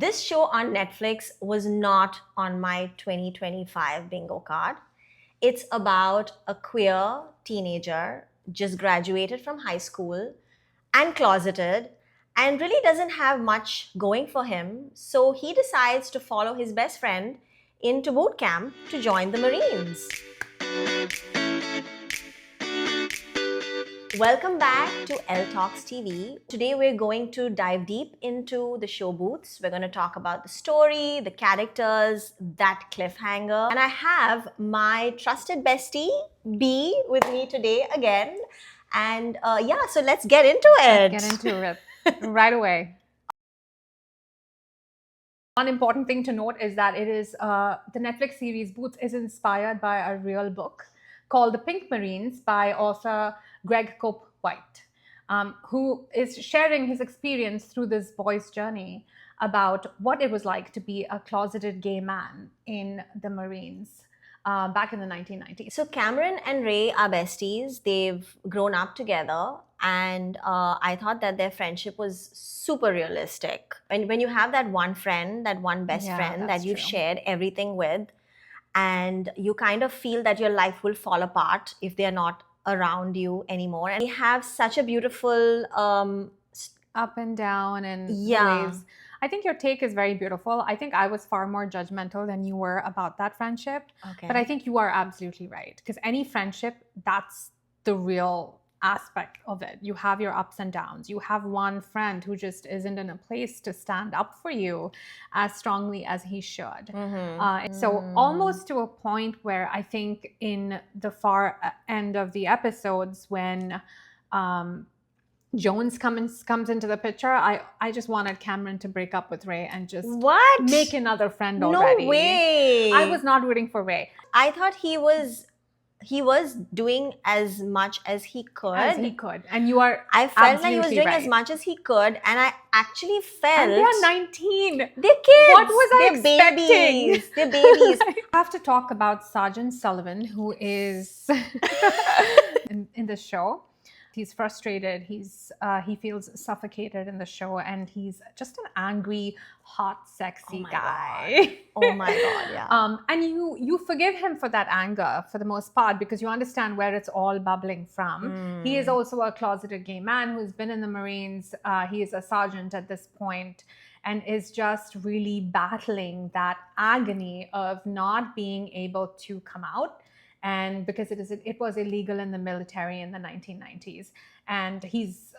This show on Netflix was not on my 2025 bingo card. It's about a queer teenager just graduated from high school and closeted and really doesn't have much going for him. So he decides to follow his best friend into boot camp to join the Marines. Welcome back to ElTalksTV. Today we're going to dive deep into the show Boots. We're going to talk about the story, the characters, that cliffhanger. And I have my trusted bestie, B, with me today again. And so let's get into it. Let's get into it right away. One important thing to note is that it is the Netflix series Boots is inspired by a real book called The Pink Marines by author Greg Cope White, who is sharing his experience through this boy's journey about what it was like to be a closeted gay man in the Marines back in the 1990s. So Cameron and Ray are besties. They've grown up together. And I thought that their friendship was super realistic. And when you have that one friend, that one best friend that you've shared everything with, and you kind of feel that your life will fall apart if they're not around you anymore. And we have such a beautiful up and down and waves. I think your take is very beautiful. I think I was far more judgmental than you were about that friendship. Okay. But I think you are absolutely right. Because any friendship, that's the real aspect of it. You have your ups and downs. You have one friend who just isn't in a place to stand up for you as strongly as he should. So almost to a point where I think in the far end of the episodes when Jones comes into the picture, I just wanted Cameron to break up with Ray and just make another friend already. No way. I was not rooting for Ray. I thought he was doing as much as he could. And you are I felt like he was doing right. as much as he could. And I actually felt... And they are 19. They're kids. What was I expecting? Babies. They're babies. I have to talk about Sergeant Sullivan, who is in the show. He's frustrated. He feels suffocated in the show, and he's just an angry, hot, sexy guy. Oh my God, yeah. And you forgive him for that anger for the most part because you understand where it's all bubbling from. He is also a closeted gay man who's been in the Marines. He is a sergeant at this point and is just really battling that agony of not being able to come out. And because it was illegal in the military in the 1990s. And he's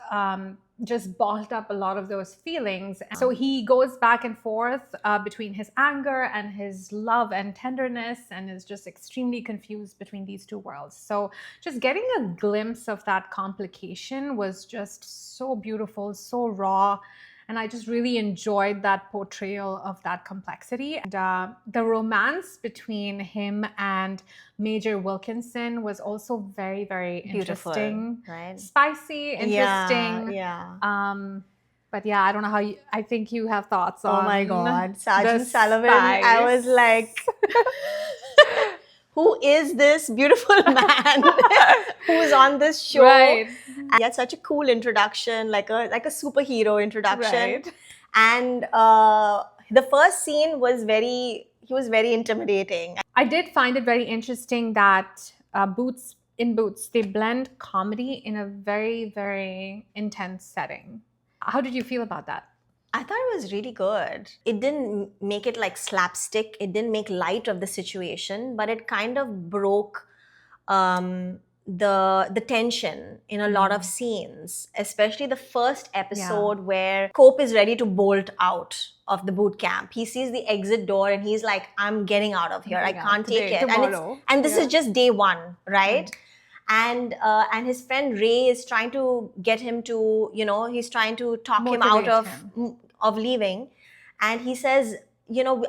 just bottled up a lot of those feelings. So he goes back and forth between his anger and his love and tenderness and is just extremely confused between these two worlds. So just getting a glimpse of that complication was just so beautiful, so raw. And I just really enjoyed that portrayal of that complexity. And, the romance between him and Major Wilkinson was also very, very beautiful, interesting. right? Spicy, interesting. But yeah, I don't know how I think you have thoughts on. Oh my God, Sergeant Sullivan. Spice. I was like... Who is this beautiful man who's on this show? Right. He had such a cool introduction, like a superhero introduction. Right. And the first scene he was very intimidating. I did find it very interesting that Boots, they blend comedy in a very, very intense setting. How did you feel about that? I thought it was really good. It didn't make it like slapstick. It didn't make light of the situation, but it kind of broke the tension in a lot of scenes, especially the first episode where Cope is ready to bolt out of the boot camp. He sees the exit door and he's like, I'm getting out of here. I can't take it. And this is just day one, right? And his friend Ray is trying to get him to, he's trying to talk him out of leaving. And he says,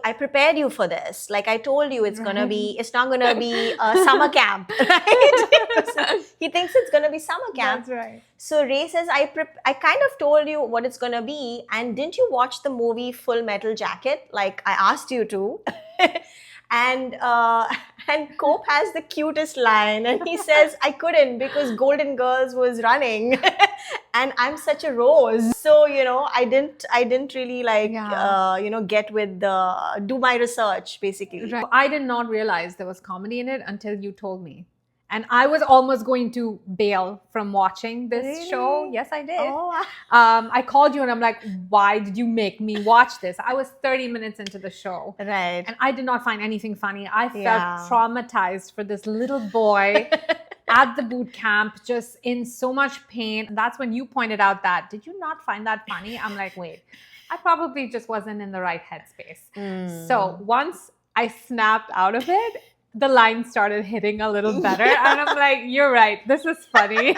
I prepared you for this. Like I told you, it's not going to be a summer camp, right? So he thinks it's going to be summer camp. That's right. So Ray says, I kind of told you what it's going to be. And didn't you watch the movie Full Metal Jacket? Like I asked you to. And Cope has the cutest line and he says, I couldn't because Golden Girls was running. and I'm such a rose. So, I didn't really get with do my research basically. Right. I did not realize there was comedy in it until you told me. And I was almost going to bail from watching this show. Yes, I did. Oh. I called you and I'm like, why did you make me watch this? I was 30 minutes into the show. Right. And I did not find anything funny. I felt traumatized for this little boy at the boot camp, just in so much pain. And that's when you pointed out that, did you not find that funny? I'm like, wait, I probably just wasn't in the right headspace. So once I snapped out of it, the line started hitting a little better. And I'm like, you're right, this is funny.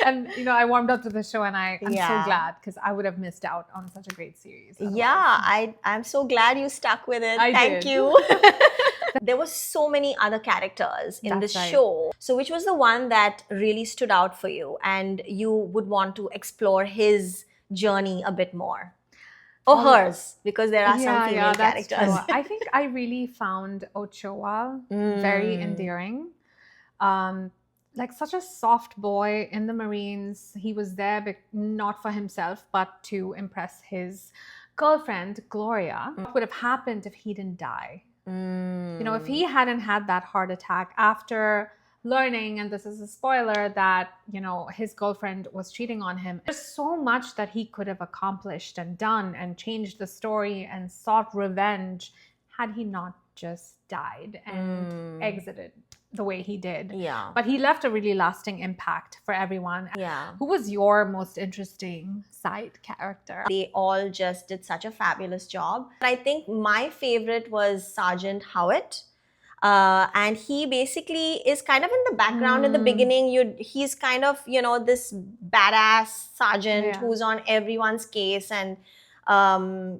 And, I warmed up to the show and I'm so glad, because I would have missed out on such a great series. Otherwise. Yeah, I'm so glad you stuck with it. Thank you. There were so many other characters in the show. So which was the one that really stood out for you and you would want to explore his journey a bit more? Or hers, because there are some female characters. True. I think I really found Ochoa very endearing. Like such a soft boy in the Marines. He was there not for himself, but to impress his girlfriend, Gloria. What would have happened if he didn't die? If he hadn't had that heart attack after learning, and this is a spoiler, that his girlfriend was cheating on him. There's so much that he could have accomplished and done and changed the story and sought revenge had he not just died and exited the way he did. But he left a really lasting impact for everyone. Who was your most interesting side character? They all just did such a fabulous job. I think my favorite was Sergeant Howitt. And he basically is kind of in the background in the beginning. He's kind of, this badass sergeant who's on everyone's case, and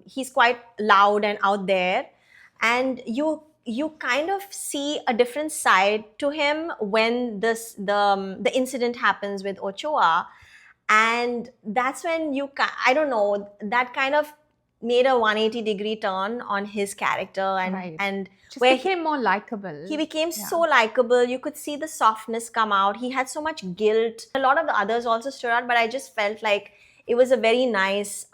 he's quite loud and out there. And you kind of see a different side to him when the incident happens with Ochoa. And that's when that kind of made a 180-degree turn on his character, and just where became more likable. He became so likable. You could see the softness come out. He had so much guilt. A lot of the others also stood out, but I just felt like it was a very nice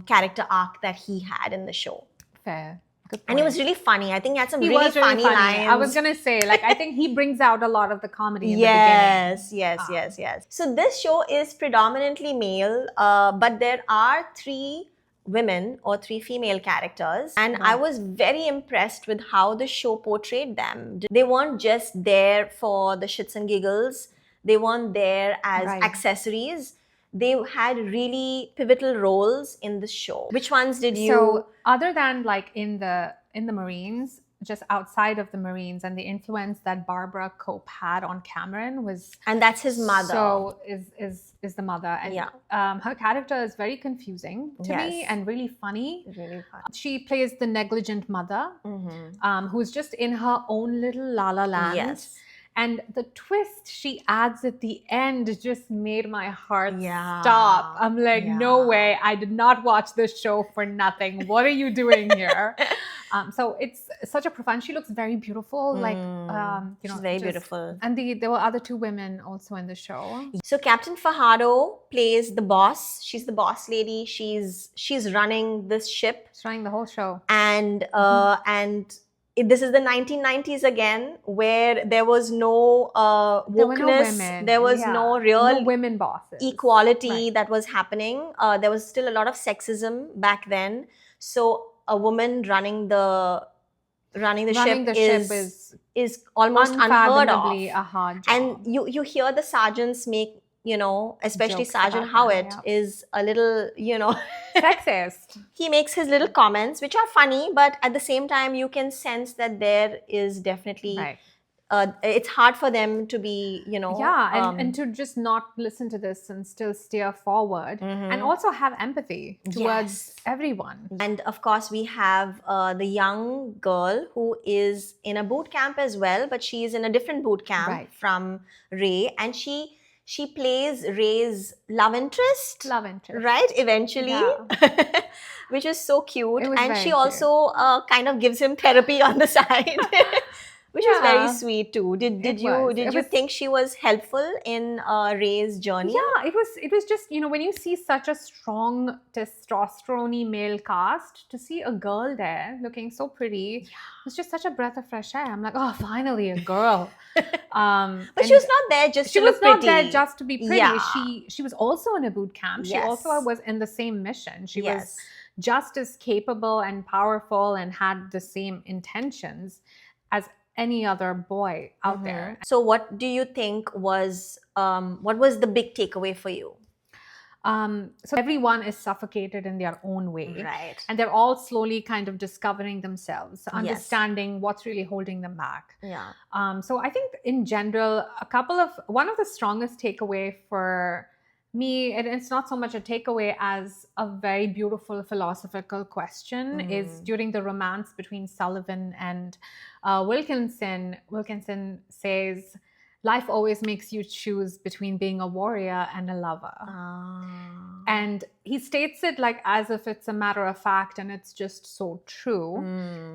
character arc that he had in the show. Fair. Good point. And it was really funny. I think he had some really funny lines. I was going to say, I think he brings out a lot of the comedy in the beginning. Yes. So this show is predominantly male, but there are 3 women or 3 female characters, and I was very impressed with how the show portrayed them. They weren't just there for the shits and giggles. They weren't there as accessories. They had really pivotal roles in the show. Which ones did you? So other than in the Marines, just outside of the Marines, and the influence that Barbara Cope had on Cameron was, and that's his mother. So is the mother, and her character is very confusing to me and really funny. Really fun. She plays the negligent mother, who's just in her own little la-la land. Yes. And the twist she adds at the end just made my heart stop. I'm like, no way. I did not watch this show for nothing. What are you doing here? So it's such a profound. She looks very beautiful. She's very beautiful. And there were other 2 women also in the show. So Captain Fajardo plays the boss. She's the boss lady. She's running this ship. She's running the whole show. And this is the 1990s again, where there was no wokeness. There was no real women bosses. Equality that was happening. There was still a lot of sexism back then. So a woman running the ship is almost unheard of. A hard job. And you hear the sergeants make, especially Sergeant Howitt is a little, sexist. He makes his little comments, which are funny, but at the same time, you can sense that there is definitely, it's hard for them to be, and to just not listen to this and still steer forward and also have empathy towards everyone. And of course, we have the young girl who is in a boot camp as well, but she is in a different boot camp from Ray, and she plays Ray's love interest. Right? Eventually. Which is so cute. And she also kind of gives him therapy on the side. which was very Yeah. sweet too. Did It you was. did It you was- think she was helpful in Ray's journey? Yeah, it was just, when you see such a strong testosterone male cast, to see a girl there looking so pretty, it was just such a breath of fresh air. I'm like, oh, finally a girl. But she was not there just she to was look not pretty. there just to be pretty. Yeah. She was also in a boot camp. She also Yes. was in the same mission. She was Yes. just as capable and powerful and had the same intentions as any other boy out there. So what do you think was what was the big takeaway for you? So everyone is suffocated in their own way. Right. And they're all slowly kind of discovering themselves, understanding what's really holding them back. Yeah. So I think in general, one of the strongest takeaway for me, and it's not so much a takeaway as a very beautiful philosophical question, is during the romance between Sullivan and Wilkinson. Wilkinson says, life always makes you choose between being a warrior and a lover. And he states it like as if it's a matter of fact, and it's just so true.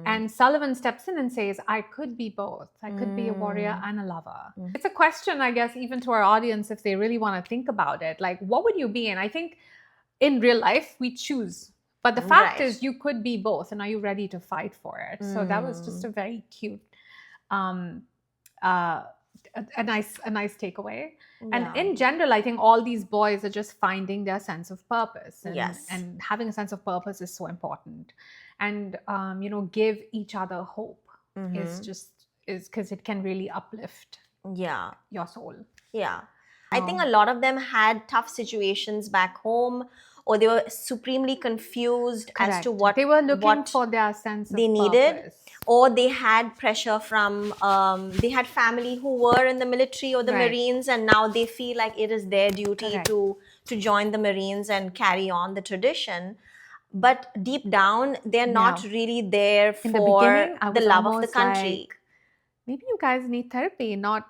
And Sullivan steps in and says, I could be both. I could be a warrior and a lover. It's a question, I guess, even to our audience, if they really want to think about it. Like, what would you be? And I think in real life, we choose. But the fact is, you could be both. And are you ready to fight for it? So that was just a very cute, a nice takeaway. And in general, I think all these boys are just finding their sense of purpose. And having a sense of purpose is so important. And give each other hope is because it can really uplift your soul. Yeah. I think a lot of them had tough situations back home, or they were supremely confused as to what they were looking for their sense of they needed. purpose. Or they had pressure from, they had family who were in the military or the Marines, and now they feel like it is their duty to join the Marines and carry on the tradition. But deep down, they're not really there for the love of the country. Like, maybe you guys need therapy, not...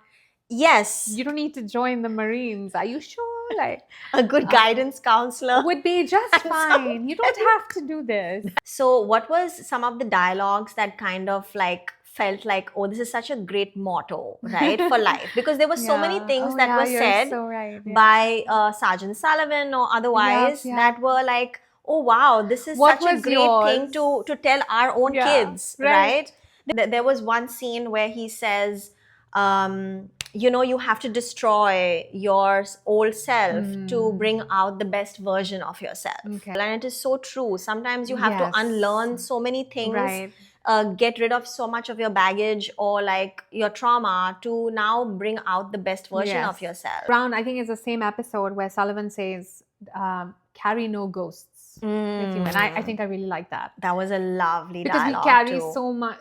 Yes. You don't need to join the Marines. Are you sure? Like, a good guidance counselor would be just fine. You don't have to do this. So what was some of the dialogues that kind of like felt like, oh, this is such a great motto, right, for life? Because there were so many things that were said by Sergeant Sullivan or otherwise that were like, oh, wow, this is such a great thing to tell our own kids, right? There was one scene where he says, you have to destroy your old self to bring out the best version of yourself. And it is so true. Sometimes you have to unlearn so many things, get rid of so much of your baggage or like your trauma to now bring out the best version of yourself. Brown, I think, is the same episode where Sullivan says, carry no ghosts. With you. And I think I really like that. That was a lovely dialogue. Because we carry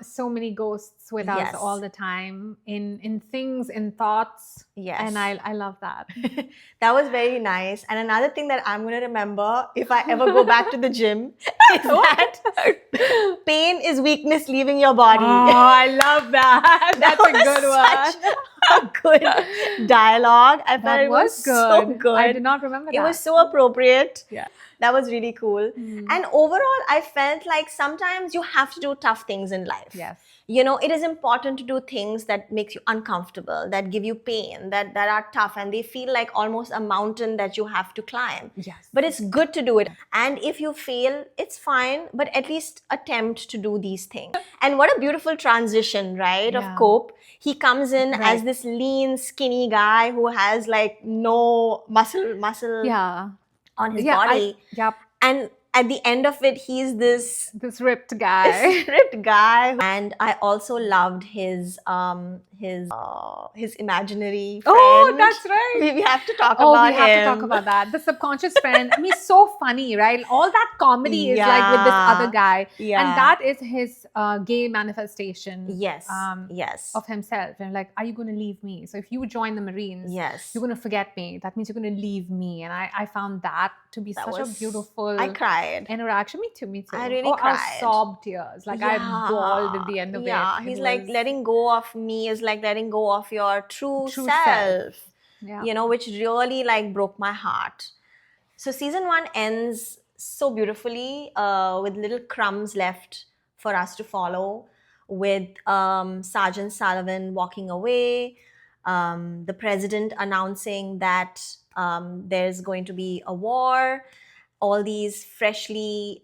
so many ghosts with us all the time in things, in thoughts. Yes. And I love that. That was very nice. And another thing that I'm going to remember if I ever go back to the gym is that pain is weakness leaving your body. Oh, I love that. That's a good one. A good dialogue. I thought it was so good. I did not remember that. It was so appropriate. Yeah. That was really cool. And overall, I felt like sometimes you have to do tough things in life. Yes. It is important to do things that makes you uncomfortable, that give you pain, that are tough, and they feel like almost a mountain that you have to climb. Yes. But it's good to do it. And if you fail, it's fine, but at least attempt to do these things. And what a beautiful transition, right, of Cope. He comes in as this lean, skinny guy who has like no muscle on his body. And at the end of it, he's this ripped guy. And I also loved his imaginary friend. Oh, that's right. We have to talk about him. We have to talk about that. The subconscious friend. I mean, he's so funny, right? All that comedy is like with this other guy. And that is his gay manifestation of himself. And like, are you going to leave me? So if you join the Marines, you're going to forget me. That means you're going to leave me. And I found that to be such a beautiful interaction. Me too. I really cried. I sobbed tears. Like I bawled at the end of it. Yeah, he's like, letting go of me is like letting go of your true self. Which really like broke my heart. So season 1 ends so beautifully with little crumbs left for us to follow. with Sergeant Sullivan walking away, the president announcing that there's going to be a war, all these freshly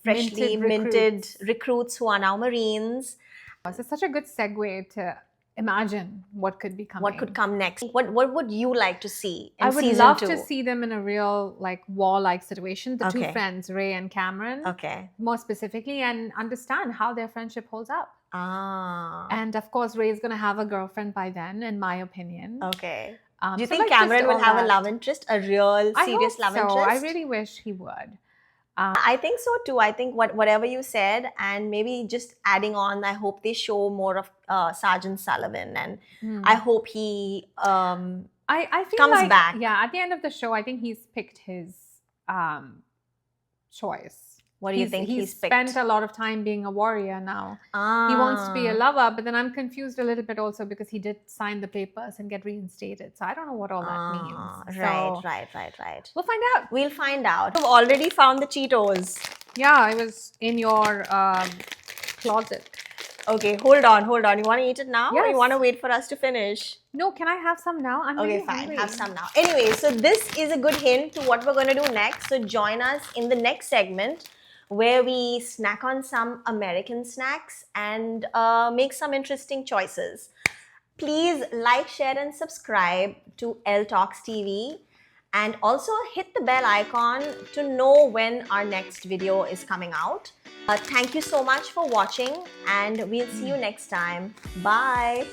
minted recruits who are now Marines. So it's such a good segue to imagine what could be coming. What could come next? What would you like to see in I would season love 2? to see them in a real like war-like situation. The two friends, Ray and Cameron. Okay. More specifically, and understand how their friendship holds up. Ah. And of course, Ray is going to have a girlfriend by then, in my opinion. Okay. Do you so think like Cameron will have that. a love interest, a real serious love interest? I really wish he would. I think so too. I think whatever you said, and maybe just adding on, I hope they show more of Sergeant Sullivan, and I hope he I feel comes like, back. Yeah, at the end of the show, I think he's picked his choice. What do you think he's picked? Spent a lot of time being a warrior now. He wants to be a lover, but then I'm confused a little bit also because he did sign the papers and get reinstated. So I don't know what all that means. Right. We'll find out. We'll find out. I've already found the Cheetos. Yeah, I was in your closet. Okay, hold on. You want to eat it now? Yes. Or you want to wait for us to finish? No, can I have some now? I'm okay, really fine. hungry. Have some now. Anyway, so this is a good hint to what we're going to do next. So join us in the next segment where we snack on some American snacks and make some interesting choices. Please like, share and subscribe to LTalksTV. And also hit the bell icon to know when our next video is coming out. Thank you so much for watching, and we'll see you next time. Bye.